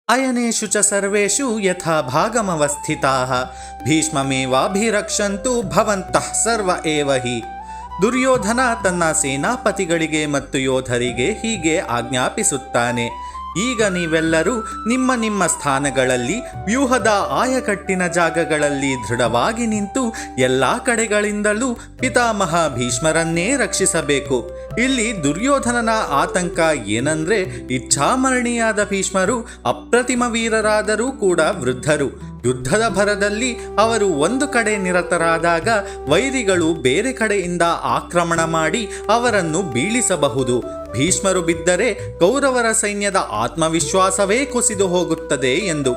ಅಯನೇಷು ಚ ಸರ್ವೇಷು ಯಥಾ ಭಾಗಮವಸ್ಥಿತಾಃ ಭೀಷ್ಮಮೇವಾಭಿರಕ್ಷಂತು ಭವಂತಃ ಸರ್ವ ಏವ ಹಿ. ದುರ್ಯೋಧನ ತನ್ನ ಸೇನಾಪತಿಗಳಿಗೆ ಮತ್ತು ಯೋಧರಿಗೆ ಹೀಗೆ ಆಜ್ಞಾಪಿಸುತ್ತಾನೆ: ಈಗ ನೀವೆಲ್ಲರೂ ನಿಮ್ಮ ನಿಮ್ಮ ಸ್ಥಾನಗಳಲ್ಲಿ ವ್ಯೂಹದ ಆಯಕಟ್ಟಿನ ಜಾಗಗಳಲ್ಲಿ ದೃಢವಾಗಿ ನಿಂತು ಎಲ್ಲ ಕಡೆಗಳಿಂದಲೂ ಪಿತಾಮಹ ಭೀಷ್ಮರನ್ನೇ ರಕ್ಷಿಸಬೇಕು. ಇಲ್ಲಿ ದುರ್ಯೋಧನನ ಆತಂಕ ಏನಂದ್ರೆ, ಇಚ್ಛಾಮರಣಿಯಾದ ಭೀಷ್ಮರು ಅಪ್ರತಿಮ ವೀರರಾದರೂ ಕೂಡ ವೃದ್ಧರು. ಯುದ್ಧದ ಭರದಲ್ಲಿ ಅವರು ಒಂದು ಕಡೆ ನಿರತರಾದಾಗ ವೈರಿಗಳು ಬೇರೆ ಕಡೆಯಿಂದ ಆಕ್ರಮಣ ಮಾಡಿ ಅವರನ್ನು ಬೀಳಿಸಬಹುದು. ಭೀಷ್ಮರು ಬಿದ್ದರೆ ಕೌರವರ ಸೈನ್ಯದ ಆತ್ಮವಿಶ್ವಾಸವೇ ಕುಸಿದು ಹೋಗುತ್ತದೆ ಎಂದು.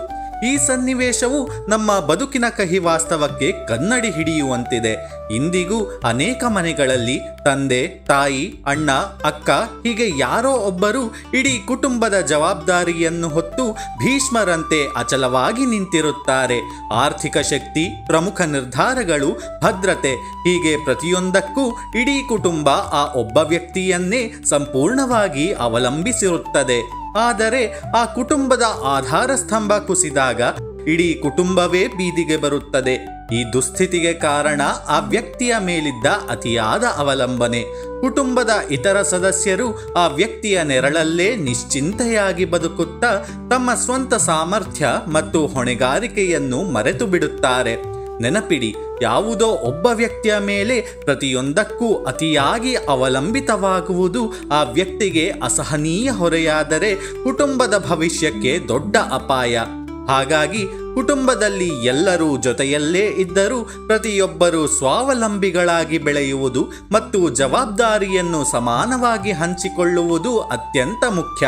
ಈ ಸನ್ನಿವೇಶವು ನಮ್ಮ ಬದುಕಿನ ಕಹಿ ವಾಸ್ತವಕ್ಕೆ ಕನ್ನಡಿ ಹಿಡಿಯುವಂತಿದೆ. ಇಂದಿಗೂ ಅನೇಕ ಮನೆಗಳಲ್ಲಿ ತಂದೆ, ತಾಯಿ, ಅಣ್ಣ, ಅಕ್ಕ ಹೀಗೆ ಯಾರೋ ಒಬ್ಬರು ಇಡೀ ಕುಟುಂಬದ ಜವಾಬ್ದಾರಿಯನ್ನು ಹೊತ್ತು ಭೀಷ್ಮರಂತೆ ಅಚಲವಾಗಿ ನಿಂತಿರುತ್ತಾರೆ. ಆರ್ಥಿಕ ಶಕ್ತಿ, ಪ್ರಮುಖ ನಿರ್ಧಾರಗಳು, ಭದ್ರತೆ ಹೀಗೆ ಪ್ರತಿಯೊಂದಕ್ಕೂ ಇಡೀ ಕುಟುಂಬ ಆ ಒಬ್ಬ ವ್ಯಕ್ತಿಯನ್ನೇ ಸಂಪೂರ್ಣವಾಗಿ ಅವಲಂಬಿಸಿರುತ್ತದೆ. ಆದರೆ ಆ ಕುಟುಂಬದ ಆಧಾರ ಸ್ತಂಭ ಕುಸಿದಾಗ ಇಡೀ ಕುಟುಂಬವೇ ಬೀದಿಗೆ ಬರುತ್ತದೆ. ಈ ದುಸ್ಥಿತಿಗೆ ಕಾರಣ ಆ ವ್ಯಕ್ತಿಯ ಮೇಲಿದ್ದ ಅತಿಯಾದ ಅವಲಂಬನೆ. ಕುಟುಂಬದ ಇತರ ಸದಸ್ಯರು ಆ ವ್ಯಕ್ತಿಯ ನೆರಳಲ್ಲೇ ನಿಶ್ಚಿಂತೆಯಾಗಿ ಬದುಕುತ್ತಾ ತಮ್ಮ ಸ್ವಂತ ಸಾಮರ್ಥ್ಯ ಮತ್ತು ಹೊಣೆಗಾರಿಕೆಯನ್ನು ಮರೆತು ಬಿಡುತ್ತಾರೆ. ನೆನಪಿಡಿ, ಯಾವುದೋ ಒಬ್ಬ ವ್ಯಕ್ತಿಯ ಮೇಲೆ ಪ್ರತಿಯೊಂದಕ್ಕೂ ಅತಿಯಾಗಿ ಅವಲಂಬಿತವಾಗುವುದು ಆ ವ್ಯಕ್ತಿಗೆ ಅಸಹನೀಯ ಹೊರೆಯಾದರೆ ಕುಟುಂಬದ ಭವಿಷ್ಯಕ್ಕೆ ದೊಡ್ಡ ಅಪಾಯ. ಹಾಗಾಗಿ ಕುಟುಂಬದಲ್ಲಿ ಎಲ್ಲರೂ ಜೊತೆಯಲ್ಲೇ ಇದ್ದರೂ ಪ್ರತಿಯೊಬ್ಬರೂ ಸ್ವಾವಲಂಬಿಗಳಾಗಿ ಬೆಳೆಯುವುದು ಮತ್ತು ಜವಾಬ್ದಾರಿಯನ್ನು ಸಮಾನವಾಗಿ ಹಂಚಿಕೊಳ್ಳುವುದು ಅತ್ಯಂತ ಮುಖ್ಯ.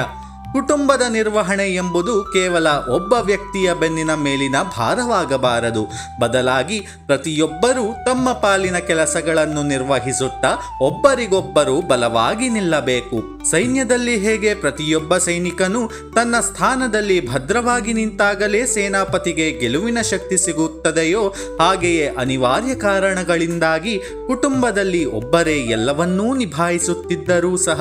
ಕುಟುಂಬದ ನಿರ್ವಹಣೆ ಎಂಬುದು ಕೇವಲ ಒಬ್ಬ ವ್ಯಕ್ತಿಯ ಬೆನ್ನಿನ ಮೇಲಿನ ಭಾರವಾಗಬಾರದು. ಬದಲಾಗಿ ಪ್ರತಿಯೊಬ್ಬರೂ ತಮ್ಮ ಪಾಲಿನ ಕೆಲಸಗಳನ್ನು ನಿರ್ವಹಿಸುತ್ತಾ ಒಬ್ಬರಿಗೊಬ್ಬರು ಬಲವಾಗಿ ನಿಲ್ಲಬೇಕು. ಸೈನ್ಯದಲ್ಲಿ ಹೇಗೆ ಪ್ರತಿಯೊಬ್ಬ ಸೈನಿಕನು ತನ್ನ ಸ್ಥಾನದಲ್ಲಿ ಭದ್ರವಾಗಿ ನಿಂತಾಗಲೇ ಸೇನಾಪತಿಗೆ ಗೆಲುವಿನ ಶಕ್ತಿ ಸಿಗುತ್ತದೆಯೋ, ಹಾಗೆಯೇ ಅನಿವಾರ್ಯ ಕಾರಣಗಳಿಂದಾಗಿ ಕುಟುಂಬದಲ್ಲಿ ಒಬ್ಬರೇ ಎಲ್ಲವನ್ನೂ ನಿಭಾಯಿಸುತ್ತಿದ್ದರೂ ಸಹ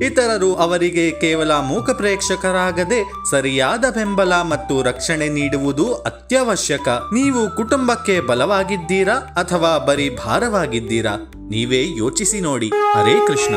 ಇತರರು ಅವರಿಗೆ ಕೇವಲ ಮೂಕ ಪ್ರೇಕ್ಷಕರಾಗದೆ ಸರಿಯಾದ ಬೆಂಬಲ ಮತ್ತು ರಕ್ಷಣೆ ನೀಡುವುದು ಅತ್ಯವಶ್ಯಕ. ನೀವು ಕುಟುಂಬಕ್ಕೆ ಬಲವಾಗಿದ್ದೀರಾ ಅಥವಾ ಬರೀ ಭಾರವಾಗಿದ್ದೀರಾ? ನೀವೇ ಯೋಚಿಸಿ ನೋಡಿ. ಹರೇ ಕೃಷ್ಣ.